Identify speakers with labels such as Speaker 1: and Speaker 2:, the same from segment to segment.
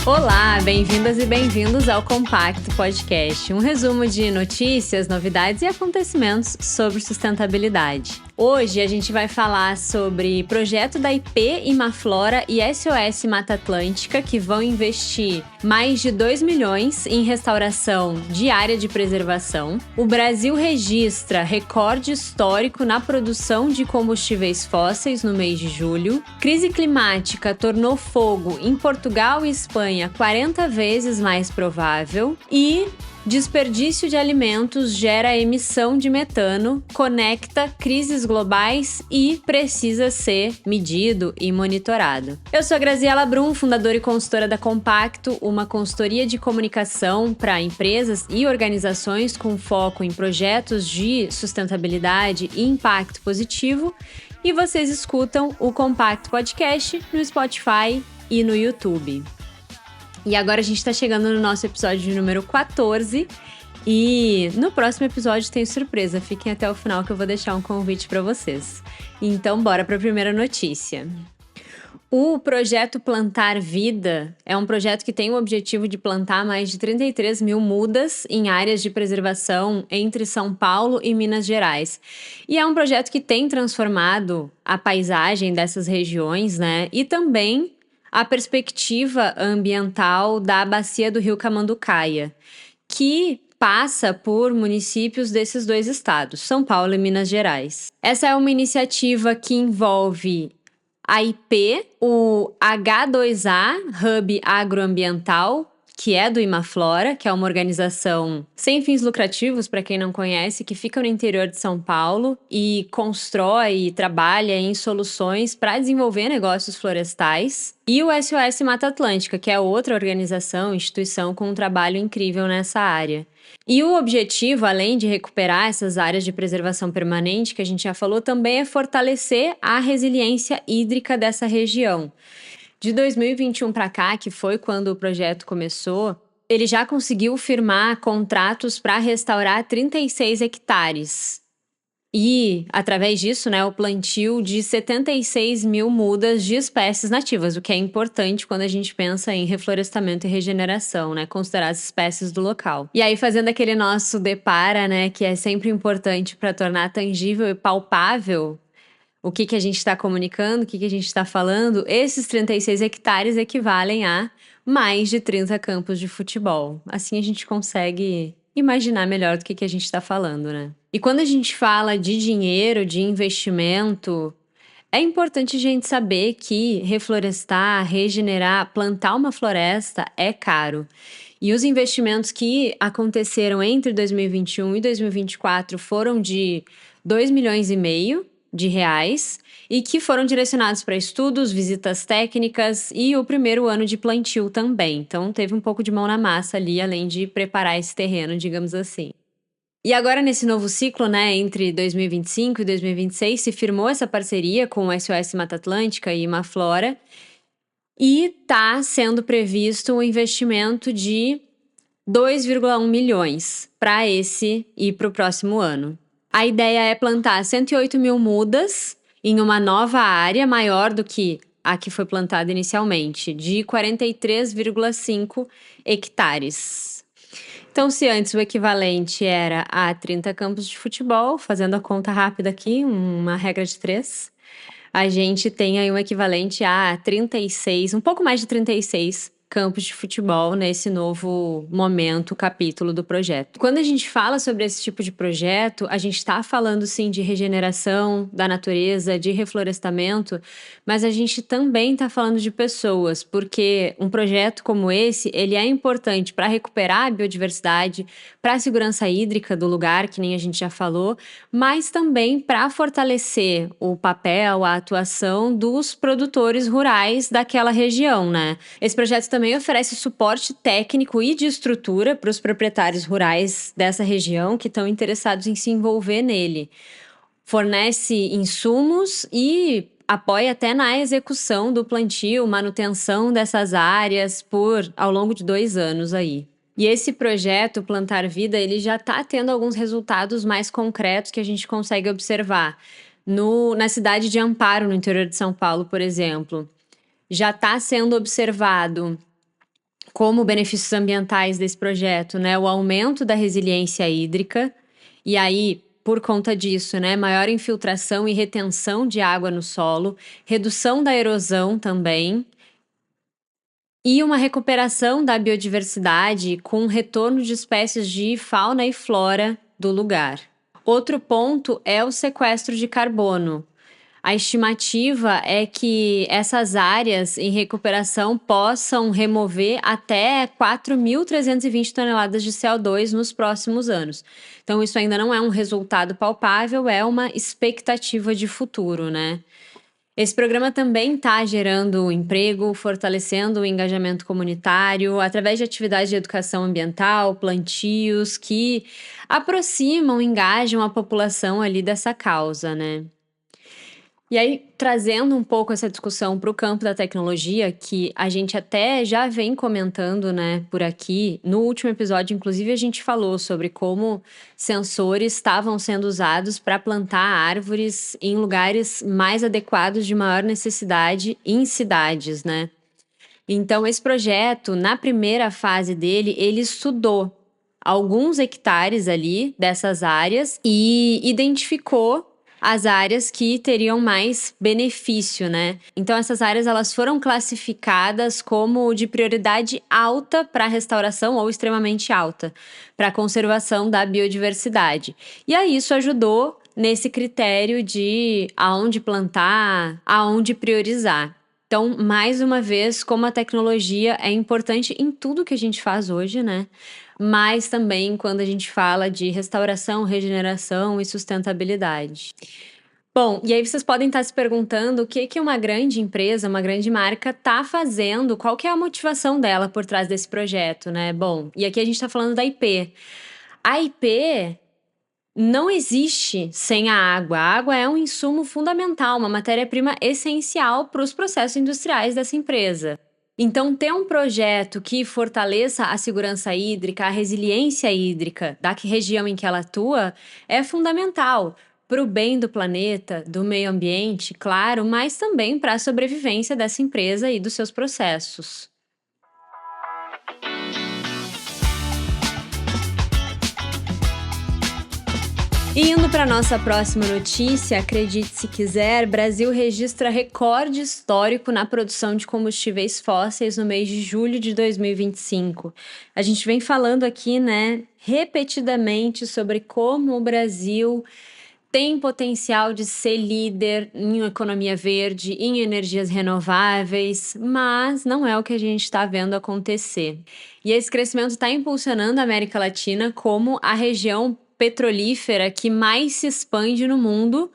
Speaker 1: Olá, bem-vindas e bem-vindos ao Compacto Podcast, um resumo de notícias, novidades e acontecimentos sobre sustentabilidade. Hoje a gente vai falar sobre projeto da IP Imaflora e SOS Mata Atlântica, que vão investir mais de 2 milhões em restauração de área de preservação. O Brasil registra recorde histórico na produção de combustíveis fósseis no mês de julho. Crise climática tornou fogo em Portugal e Espanha 40 vezes mais provável. E desperdício de alimentos gera emissão de metano, conecta crises globais e precisa ser medido e monitorado. Eu sou a Graziela Brum, fundadora e consultora da Compacto, uma consultoria de comunicação para empresas e organizações com foco em projetos de sustentabilidade e impacto positivo. E vocês escutam o Compacto Podcast no Spotify e no YouTube. E agora a gente tá chegando no nosso episódio número 14 e no próximo episódio tem surpresa. Fiquem até o final que eu vou deixar um convite para vocês. Então, bora para a primeira notícia. O projeto Plantar Vida é um projeto que tem o objetivo de plantar mais de 33 mil mudas em áreas de preservação entre São Paulo e Minas Gerais. E é um projeto que tem transformado a paisagem dessas regiões, né? E também a perspectiva ambiental da bacia do Rio Camanducaia, que passa por municípios desses dois estados, São Paulo e Minas Gerais. Essa é uma iniciativa que envolve a IP, o H2A Hub Agroambiental, que é do Imaflora, que é uma organização sem fins lucrativos, para quem não conhece, que fica no interior de São Paulo e constrói e trabalha em soluções para desenvolver negócios florestais. E o SOS Mata Atlântica, que é outra organização, instituição com um trabalho incrível nessa área. E o objetivo, além de recuperar essas áreas de preservação permanente, que a gente já falou, também é fortalecer a resiliência hídrica dessa região. De 2021 para cá, que foi quando o projeto começou, ele já conseguiu firmar contratos para restaurar 36 hectares. E, através disso, né, o plantio de 76 mil mudas de espécies nativas, o que é importante quando a gente pensa em reflorestamento e regeneração, né, considerar as espécies do local. E aí, fazendo aquele nosso depara, né, que é sempre importante para tornar tangível e palpável o que a gente está comunicando, o que a gente está falando, esses 36 hectares equivalem a mais de 30 campos de futebol. Assim a gente consegue imaginar melhor do que a gente está falando, né? E quando a gente fala de dinheiro, de investimento, é importante a gente saber que reflorestar, regenerar, plantar uma floresta é caro. E os investimentos que aconteceram entre 2021 e 2024 foram de 2,5 milhões de reais e que foram direcionados para estudos, visitas técnicas e o primeiro ano de plantio também. Então, teve um pouco de mão na massa ali, além de preparar esse terreno, digamos assim. E agora, nesse novo ciclo, né, entre 2025 e 2026, se firmou essa parceria com o SOS Mata Atlântica e Imaflora e está sendo previsto um investimento de 2,1 milhões para esse e para o próximo ano. A ideia é plantar 108 mil mudas em uma nova área maior do que a que foi plantada inicialmente, de 43,5 hectares. Então, se antes o equivalente era a 30 campos de futebol, fazendo a conta rápida aqui, uma regra de 3, a gente tem aí um equivalente a 36, um pouco mais de 36 campos de futebol nesse novo momento, capítulo do projeto. Quando a gente fala sobre esse tipo de projeto, a gente está falando sim de regeneração da natureza, de reflorestamento, mas a gente também está falando de pessoas, porque um projeto como esse, ele é importante para recuperar a biodiversidade, para a segurança hídrica do lugar, que nem a gente já falou, mas também para fortalecer o papel, a atuação dos produtores rurais daquela região, né? Esse projeto também oferece suporte técnico e de estrutura para os proprietários rurais dessa região que estão interessados em se envolver nele. Fornece insumos e apoia até na execução do plantio, manutenção dessas áreas ao longo de 2 anos aí. E esse projeto, Plantar Vida, ele já está tendo alguns resultados mais concretos que a gente consegue observar. Na cidade de Amparo, no interior de São Paulo, por exemplo, já está sendo observado como benefícios ambientais desse projeto, né, o aumento da resiliência hídrica, e aí, por conta disso, né, maior infiltração e retenção de água no solo, redução da erosão também, e uma recuperação da biodiversidade com retorno de espécies de fauna e flora do lugar. Outro ponto é o sequestro de carbono. A estimativa é que essas áreas em recuperação possam remover até 4.320 toneladas de CO2 nos próximos anos. Então, isso ainda não é um resultado palpável, é uma expectativa de futuro, né? Esse programa também está gerando emprego, fortalecendo o engajamento comunitário, através de atividades de educação ambiental, plantios, que aproximam, engajam a população ali dessa causa, né? E aí, trazendo um pouco essa discussão para o campo da tecnologia, que a gente até já vem comentando, né, por aqui. No último episódio, inclusive, a gente falou sobre como sensores estavam sendo usados para plantar árvores em lugares mais adequados de maior necessidade em cidades, né? Então, esse projeto, na primeira fase dele, ele estudou alguns hectares ali dessas áreas e identificou as áreas que teriam mais benefício, né? Então essas áreas elas foram classificadas como de prioridade alta para restauração ou extremamente alta para conservação da biodiversidade. E aí isso ajudou nesse critério de aonde plantar, aonde priorizar. Então, mais uma vez, como a tecnologia é importante em tudo que a gente faz hoje, né? Mas também quando a gente fala de restauração, regeneração e sustentabilidade. Bom, e aí vocês podem estar se perguntando o que uma grande empresa, uma grande marca está fazendo, qual que é a motivação dela por trás desse projeto, né? Bom, e aqui a gente está falando da IP. A IP não existe sem a água. A água é um insumo fundamental, uma matéria-prima essencial para os processos industriais dessa empresa. Então, ter um projeto que fortaleça a segurança hídrica, a resiliência hídrica da região em que ela atua, é fundamental para o bem do planeta, do meio ambiente, claro, mas também para a sobrevivência dessa empresa e dos seus processos. E indo para a nossa próxima notícia, acredite se quiser, Brasil registra recorde histórico na produção de combustíveis fósseis no mês de julho de 2025. A gente vem falando aqui, né, repetidamente sobre como o Brasil tem potencial de ser líder em economia verde, em energias renováveis, mas não é o que a gente está vendo acontecer. E esse crescimento está impulsionando a América Latina como a região petrolífera que mais se expande no mundo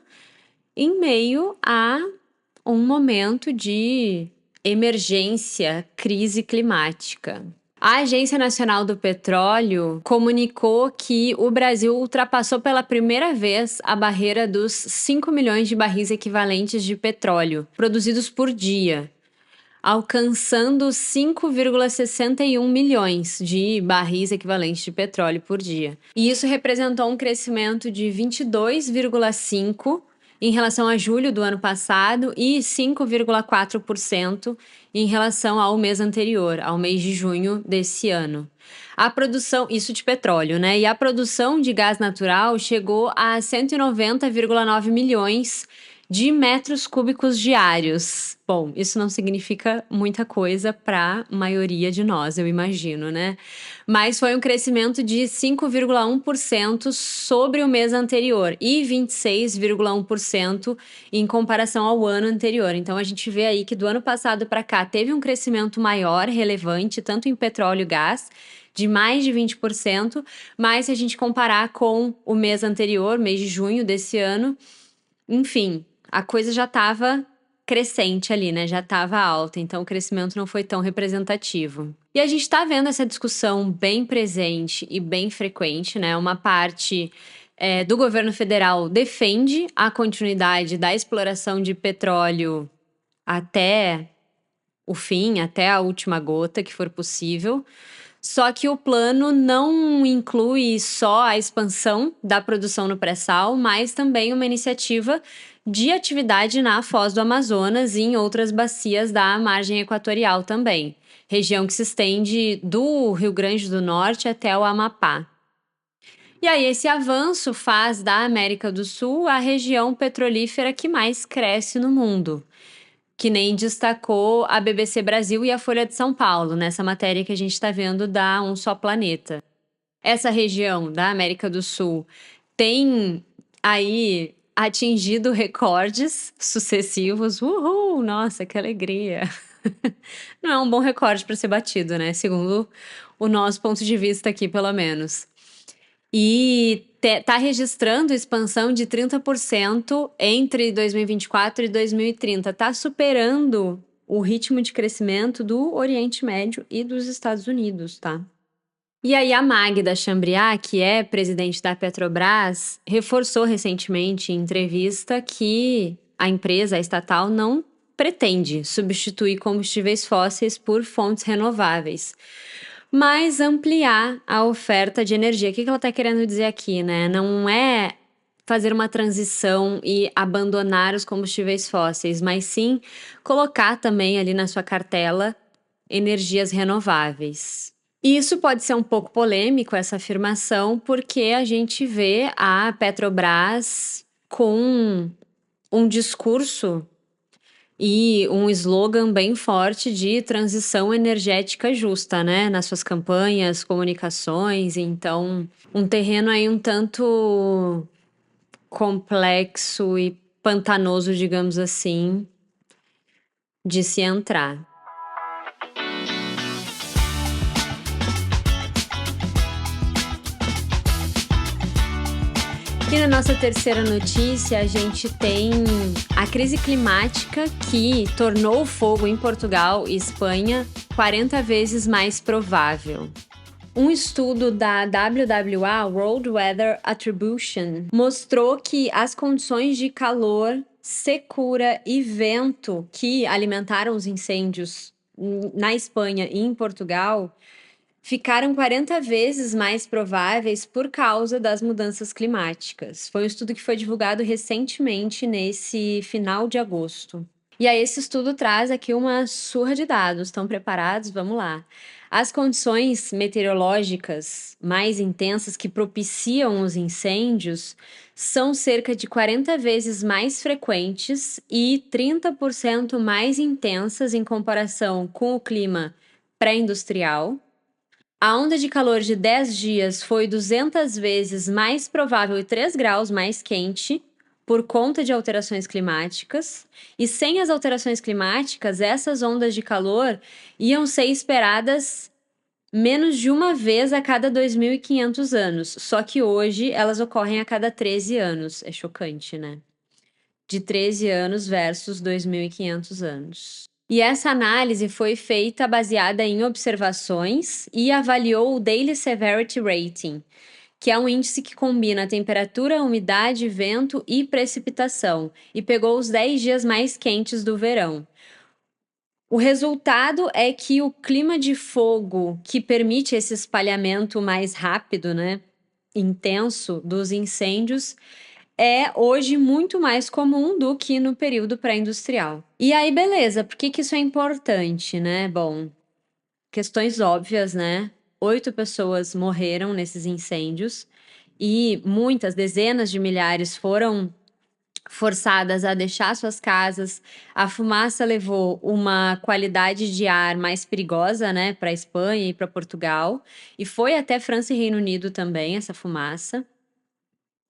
Speaker 1: em meio a um momento de emergência, crise climática. A Agência Nacional do Petróleo comunicou que o Brasil ultrapassou pela primeira vez a barreira dos 5 milhões de barris equivalentes de petróleo produzidos por dia, alcançando 5,61 milhões de barris equivalentes de petróleo por dia. E isso representou um crescimento de 22,5% em relação a julho do ano passado e 5,4% em relação ao mês anterior, ao mês de junho desse ano. A produção, isso de petróleo, né? E a produção de gás natural chegou a 190,9 milhões de metros cúbicos diários. Bom, isso não significa muita coisa para a maioria de nós, eu imagino, né? Mas foi um crescimento de 5,1% sobre o mês anterior e 26,1% em comparação ao ano anterior. Então, a gente vê aí que do ano passado para cá teve um crescimento maior, relevante, tanto em petróleo e gás, de mais de 20%, mas se a gente comparar com o mês anterior, mês de junho desse ano, enfim, a coisa já estava crescente ali, né? Já estava alta, então o crescimento não foi tão representativo. E a gente está vendo essa discussão bem presente e bem frequente, né? Uma parte do governo federal defende a continuidade da exploração de petróleo até o fim, até a última gota que for possível. Só que o plano não inclui só a expansão da produção no pré-sal, mas também uma iniciativa de atividade na Foz do Amazonas e em outras bacias da margem equatorial também, região que se estende do Rio Grande do Norte até o Amapá. E aí, esse avanço faz da América do Sul a região petrolífera que mais cresce no mundo, que nem destacou a BBC Brasil e a Folha de São Paulo, nessa matéria que a gente está vendo da Um Só Planeta. Essa região da América do Sul tem aí atingido recordes sucessivos. Uhul! Nossa, que alegria! Não é um bom recorde para ser batido, né? Segundo o nosso ponto de vista aqui, pelo menos. E tá registrando expansão de 30% entre 2024 e 2030. Tá superando o ritmo de crescimento do Oriente Médio e dos Estados Unidos, tá? E aí a Magda Chambriard, que é presidente da Petrobras, reforçou recentemente em entrevista que a empresa, a estatal, não pretende substituir combustíveis fósseis por fontes renováveis, mas ampliar a oferta de energia. O que ela está querendo dizer aqui, né? Não é fazer uma transição e abandonar os combustíveis fósseis, mas sim colocar também ali na sua cartela energias renováveis. E isso pode ser um pouco polêmico, essa afirmação, porque a gente vê a Petrobras com um discurso e um slogan bem forte de transição energética justa, né? Nas suas campanhas, comunicações. Então, um terreno aí um tanto complexo e pantanoso, digamos assim, de se entrar. E na nossa terceira notícia, a gente tem a crise climática que tornou o fogo em Portugal e Espanha 40 vezes mais provável. Um estudo da WWA, World Weather Attribution, mostrou que as condições de calor, secura e vento que alimentaram os incêndios na Espanha e em Portugal ficaram 40 vezes mais prováveis por causa das mudanças climáticas. Foi um estudo que foi divulgado recentemente, nesse final de agosto. E aí, esse estudo traz aqui uma surra de dados. Estão preparados? Vamos lá. As condições meteorológicas mais intensas que propiciam os incêndios são cerca de 40 vezes mais frequentes e 30% mais intensas em comparação com o clima pré-industrial. A onda de calor de 10 dias foi 200 vezes mais provável e 3 graus mais quente por conta de alterações climáticas. E sem as alterações climáticas, essas ondas de calor iam ser esperadas menos de uma vez a cada 2.500 anos. Só que hoje elas ocorrem a cada 13 anos. É chocante, né? De 13 anos versus 2.500 anos. E essa análise foi feita baseada em observações e avaliou o Daily Severity Rating, que é um índice que combina temperatura, umidade, vento e precipitação, e pegou os 10 dias mais quentes do verão. O resultado é que o clima de fogo, que permite esse espalhamento mais rápido, né, intenso dos incêndios, é hoje muito mais comum do que no período pré-industrial. E aí, beleza, por que isso é importante, né? Bom, questões óbvias, né? 8 pessoas morreram nesses incêndios e muitas, dezenas de milhares foram forçadas a deixar suas casas. A fumaça levou uma qualidade de ar mais perigosa, né, para a Espanha e para Portugal, e foi até França e Reino Unido também essa fumaça.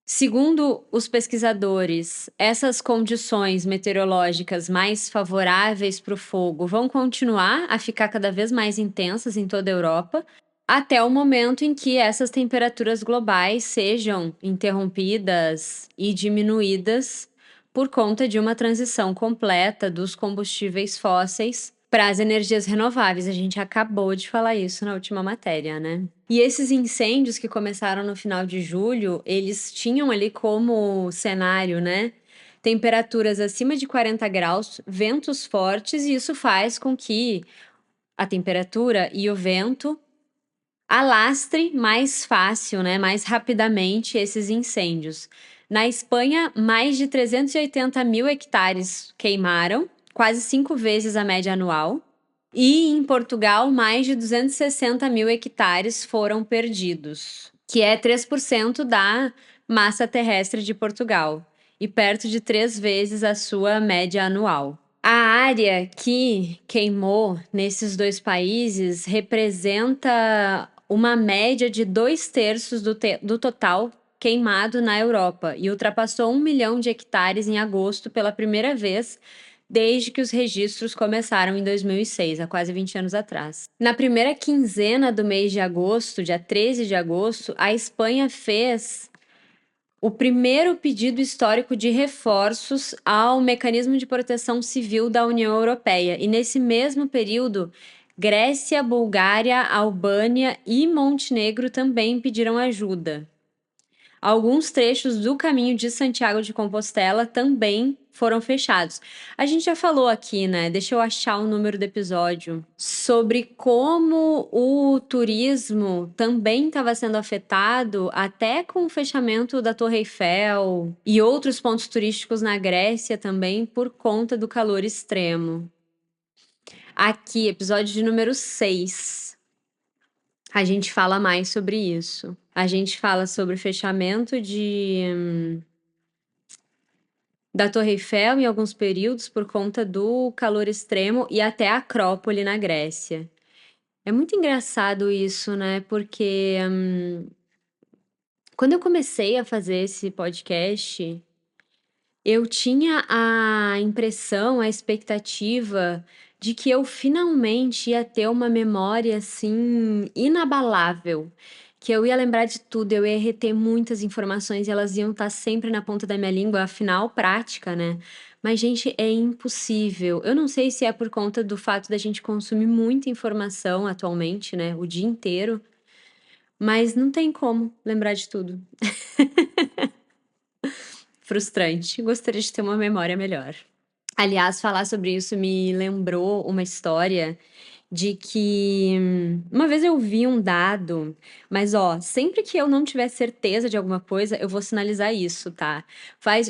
Speaker 1: Segundo os pesquisadores, essas condições meteorológicas mais favoráveis para o fogo vão continuar a ficar cada vez mais intensas em toda a Europa, até o momento em que essas temperaturas globais sejam interrompidas e diminuídas por conta de uma transição completa dos combustíveis fósseis para as energias renováveis. A gente acabou de falar isso na última matéria, né? E esses incêndios que começaram no final de julho, eles tinham ali como cenário, né, temperaturas acima de 40 graus, ventos fortes, e isso faz com que a temperatura e o vento alastre mais fácil, né, mais rapidamente esses incêndios. Na Espanha, mais de 380 mil hectares queimaram, quase 5 vezes a média anual. E em Portugal, mais de 260 mil hectares foram perdidos, que é 3% da massa terrestre de Portugal e perto de 3 vezes a sua média anual. A área que queimou nesses dois países representa uma média de 2/3 do total queimado na Europa e ultrapassou 1 milhão de hectares em agosto pela primeira vez desde que os registros começaram em 2006, há quase 20 anos atrás. Na primeira quinzena do mês de agosto, dia 13 de agosto, a Espanha fez o primeiro pedido histórico de reforços ao mecanismo de proteção civil da União Europeia. E nesse mesmo período, Grécia, Bulgária, Albânia e Montenegro também pediram ajuda. Alguns trechos do caminho de Santiago de Compostela também foram fechados. A gente já falou aqui, né? Deixa eu achar o número do episódio sobre como o turismo também estava sendo afetado, até com o fechamento da Torre Eiffel e outros pontos turísticos na Grécia também, por conta do calor extremo. Aqui, episódio de número 6. A gente fala mais sobre isso. A gente fala sobre o fechamento da Torre Eiffel em alguns períodos por conta do calor extremo e até a Acrópole na Grécia. É muito engraçado isso, né? Porque quando eu comecei a fazer esse podcast, eu tinha a impressão, a expectativa de que eu finalmente ia ter uma memória assim inabalável, que eu ia lembrar de tudo, eu ia reter muitas informações e elas iam estar sempre na ponta da minha língua, afinal, prática, né? Mas, gente, é impossível. Eu não sei se é por conta do fato da gente consumir muita informação atualmente, né? O dia inteiro, mas não tem como lembrar de tudo. Frustrante. Gostaria de ter uma memória melhor. Aliás, falar sobre isso me lembrou uma história de que uma vez eu vi um dado, mas ó, sempre que eu não tiver certeza de alguma coisa, eu vou sinalizar isso, tá?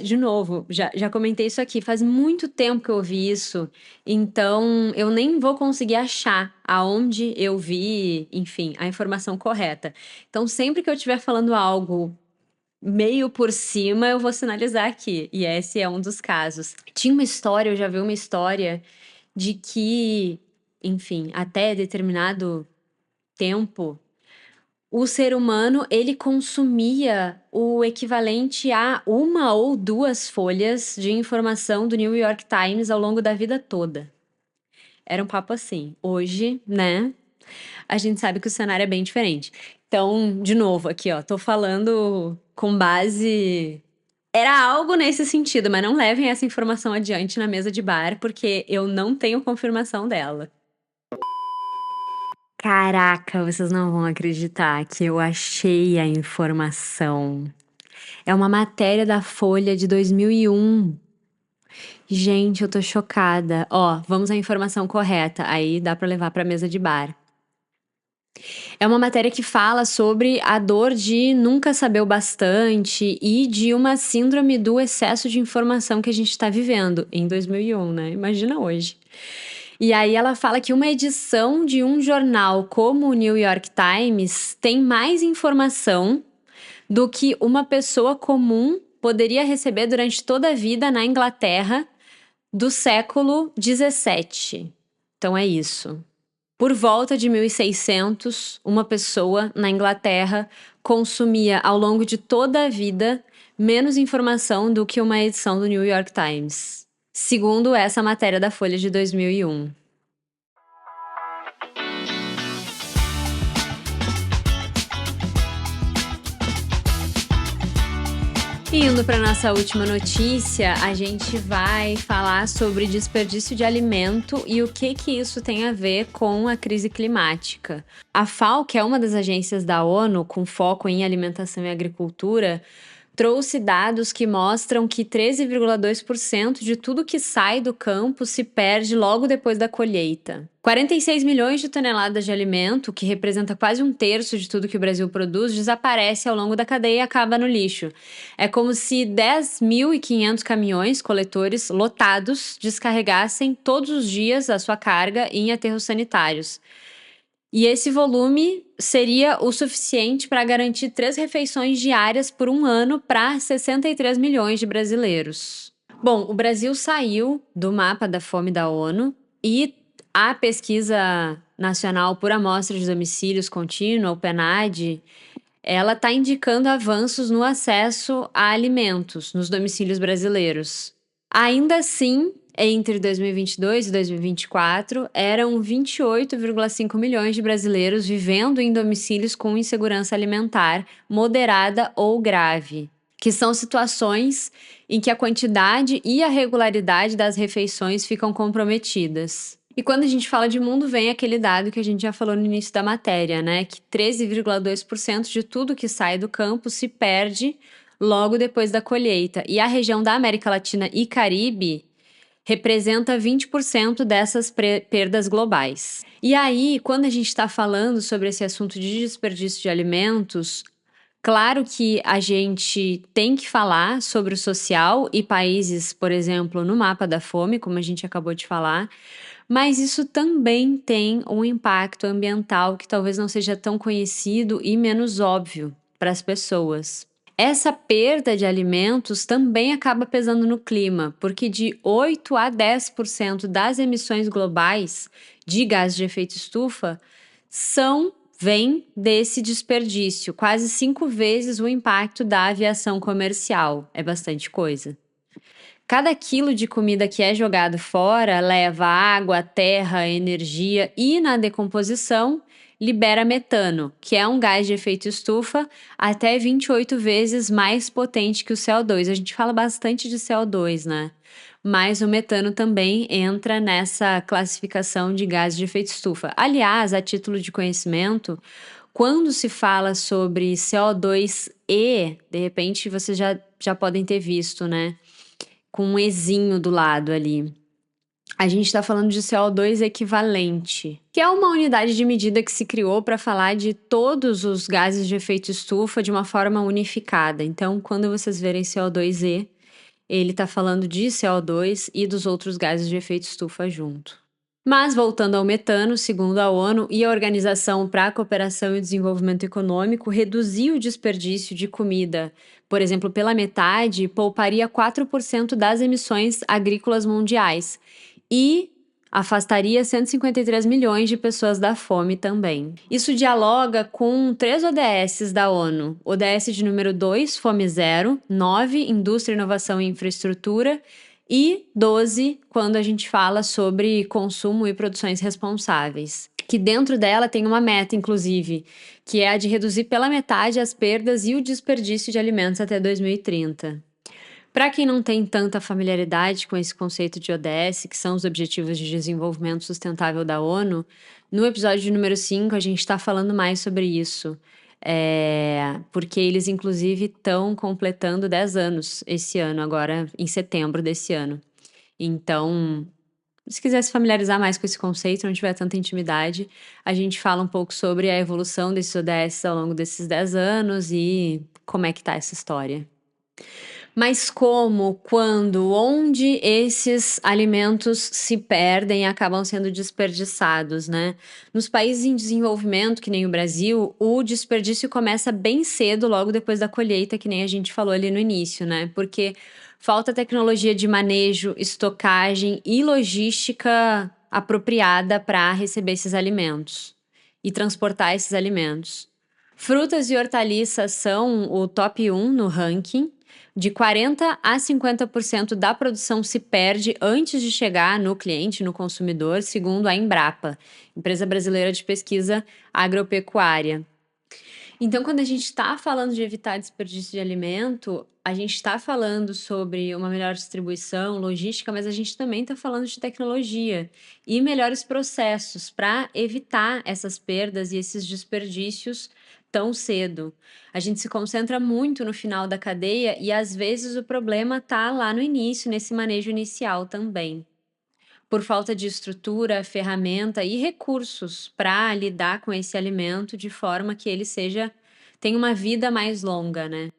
Speaker 1: De novo, já comentei isso aqui, faz muito tempo que eu ouvi isso, então eu nem vou conseguir achar aonde eu vi, enfim, a informação correta. Então, sempre que eu estiver falando algo meio por cima, eu vou sinalizar aqui. E esse é um dos casos. Tinha uma história, eu já vi uma história de que, enfim, até determinado tempo, o ser humano, ele consumia o equivalente a 1 ou 2 folhas de informação do New York Times ao longo da vida toda. Era um papo assim. Hoje, né, a gente sabe que o cenário é bem diferente. Então, de novo, aqui, ó, tô falando com base. Era algo nesse sentido, mas não levem essa informação adiante na mesa de bar, porque eu não tenho confirmação dela. Caraca, vocês não vão acreditar que eu achei a informação. É uma matéria da Folha de 2001. Gente, eu tô chocada. Ó, vamos à informação correta, aí dá pra levar pra mesa de bar. É uma matéria que fala sobre a dor de nunca saber o bastante e de uma síndrome do excesso de informação que a gente está vivendo em 2001, né? Imagina hoje. E aí ela fala que uma edição de um jornal como o New York Times tem mais informação do que uma pessoa comum poderia receber durante toda a vida na Inglaterra do século XVII. Então é isso. Por volta de 1600, uma pessoa na Inglaterra consumia ao longo de toda a vida menos informação do que uma edição do New York Times, segundo essa matéria da Folha de 2001. Indo para nossa última notícia, a gente vai falar sobre desperdício de alimento e o que isso tem a ver com a crise climática. A FAO, que é uma das agências da ONU com foco em alimentação e agricultura, trouxe dados que mostram que 13,2% de tudo que sai do campo se perde logo depois da colheita. 46 milhões de toneladas de alimento, que representa quase 1/3 de tudo que o Brasil produz, desaparece ao longo da cadeia e acaba no lixo. É como se 10.500 caminhões coletores lotados descarregassem todos os dias a sua carga em aterros sanitários. E esse volume seria o suficiente para garantir 3 refeições diárias por um ano para 63 milhões de brasileiros. Bom, o Brasil saiu do mapa da fome da ONU e a Pesquisa Nacional por Amostra de Domicílios Contínua, o PNAD, ela está indicando avanços no acesso a alimentos nos domicílios brasileiros. Ainda assim, entre 2022 e 2024, eram 28,5 milhões de brasileiros vivendo em domicílios com insegurança alimentar moderada ou grave, que são situações em que a quantidade e a regularidade das refeições ficam comprometidas. E quando a gente fala de mundo, vem aquele dado que a gente já falou no início da matéria, né? Que 13,2% de tudo que sai do campo se perde logo depois da colheita. E a região da América Latina e Caribe representa 20% dessas perdas globais. E aí, quando a gente está falando sobre esse assunto de desperdício de alimentos, claro que a gente tem que falar sobre o social e países, por exemplo, no mapa da fome, como a gente acabou de falar, mas isso também tem um impacto ambiental que talvez não seja tão conhecido e menos óbvio para as pessoas. Essa perda de alimentos também acaba pesando no clima, porque de 8 a 10% das emissões globais de gases de efeito estufa vem desse desperdício, quase 5 vezes o impacto da aviação comercial. É bastante coisa. Cada quilo de comida que é jogado fora leva água, terra, energia e, na decomposição, libera metano, que é um gás de efeito estufa até 28 vezes mais potente que o CO2. A gente fala bastante de CO2, né? Mas o metano também entra nessa classificação de gás de efeito estufa. Aliás, a título de conhecimento, quando se fala sobre CO2e, de repente vocês já podem ter visto, né? Com um ezinho do lado ali. A gente está falando de CO2 equivalente, que é uma unidade de medida que se criou para falar de todos os gases de efeito estufa de uma forma unificada. Então, quando vocês verem CO2e, ele está falando de CO2 e dos outros gases de efeito estufa junto. Mas, voltando ao metano, segundo a ONU e a Organização para a Cooperação e Desenvolvimento Econômico, reduzir o desperdício de comida, por exemplo, pela metade, pouparia 4% das emissões agrícolas mundiais e afastaria 153 milhões de pessoas da fome também. Isso dialoga com 3 ODSs da ONU. ODS de número 2, Fome Zero, 9, Indústria, Inovação e Infraestrutura, e 12, quando a gente fala sobre consumo e produções responsáveis. Que dentro dela tem uma meta, inclusive, que é a de reduzir pela metade as perdas e o desperdício de alimentos até 2030. Para quem não tem tanta familiaridade com esse conceito de ODS, que são os Objetivos de Desenvolvimento Sustentável da ONU, no episódio número 5 a gente está falando mais sobre isso. Porque eles, inclusive, estão completando 10 anos esse ano, agora em setembro desse ano. Então, se quiser se familiarizar mais com esse conceito, não tiver tanta intimidade, a gente fala um pouco sobre a evolução desses ODS ao longo desses 10 anos e como é que tá essa história. Mas como, quando, onde esses alimentos se perdem e acabam sendo desperdiçados, né? Nos países em desenvolvimento, que nem o Brasil, o desperdício começa bem cedo, logo depois da colheita, que nem a gente falou ali no início, né? Porque falta tecnologia de manejo, estocagem e logística apropriada para receber esses alimentos e transportar esses alimentos. Frutas e hortaliças são o top 1 no ranking. De 40% a 50% da produção se perde antes de chegar no cliente, no consumidor, segundo a Embrapa, Empresa Brasileira de Pesquisa Agropecuária. Então, quando a gente está falando de evitar desperdício de alimento, a gente está falando sobre uma melhor distribuição, logística, mas a gente também está falando de tecnologia e melhores processos para evitar essas perdas e esses desperdícios tão cedo. A gente se concentra muito no final da cadeia e às vezes o problema está lá no início, nesse manejo inicial também. Por falta de estrutura, ferramenta e recursos para lidar com esse alimento de forma que ele tenha uma vida mais longa, né?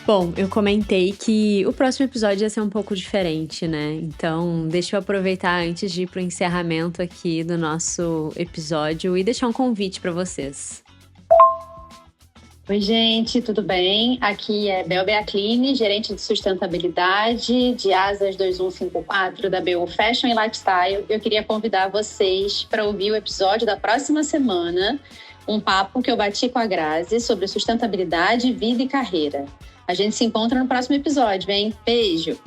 Speaker 1: Bom, eu comentei que o próximo episódio ia ser um pouco diferente, né? Então, deixa eu aproveitar antes de ir pro encerramento aqui do nosso episódio e deixar um convite para vocês.
Speaker 2: Oi, gente, tudo bem? Aqui é Bel Beacline, gerente de sustentabilidade de Asas 2154 da BU Fashion e Lifestyle. Eu queria convidar vocês para ouvir o episódio da próxima semana, um papo que eu bati com a Grazi sobre sustentabilidade, vida e carreira. A gente se encontra no próximo episódio, hein? Beijo!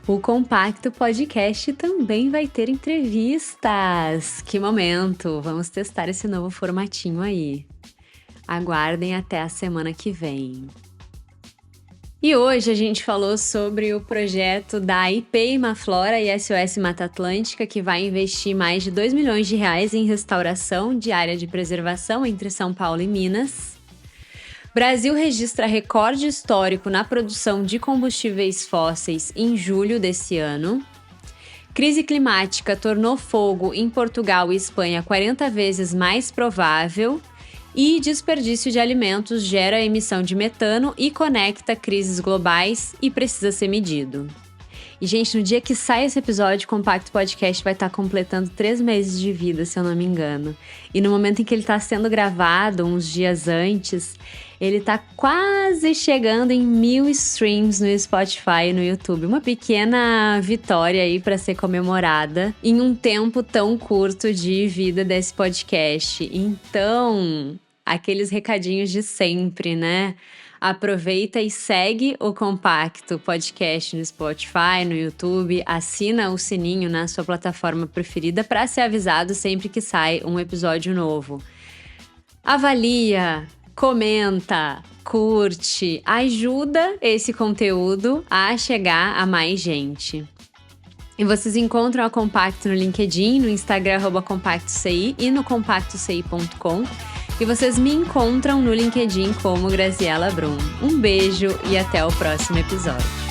Speaker 1: O Compacto Podcast também vai ter entrevistas. Que momento! Vamos testar esse novo formatinho aí. Aguardem até a semana que vem. E hoje a gente falou sobre o projeto da IP Imaflora e SOS Mata Atlântica, que vai investir mais de R$2 milhões em restauração de área de preservação entre São Paulo e Minas. Brasil registra recorde histórico na produção de combustíveis fósseis em julho desse ano. Crise climática tornou fogo em Portugal e Espanha 40 vezes mais provável. E desperdício de alimentos gera emissão de metano e conecta crises globais e precisa ser medido. E, gente, no dia que sai esse episódio, o Compacto Podcast vai estar completando 3 meses de vida, se eu não me engano. E no momento em que ele está sendo gravado, uns dias antes, ele está quase chegando em 1.000 streams no Spotify e no YouTube. Uma pequena vitória aí para ser comemorada em um tempo tão curto de vida desse podcast. Então, aqueles recadinhos de sempre, né? Aproveita e segue o Compacto Podcast no Spotify, no YouTube, assina o sininho na sua plataforma preferida para ser avisado sempre que sai um episódio novo. Avalia, comenta, curte, ajuda esse conteúdo a chegar a mais gente. E vocês encontram a Compacto no LinkedIn, no Instagram @CompactoCI e no compactoci.com. E vocês me encontram no LinkedIn como Graziela Brum. Um beijo e até o próximo episódio.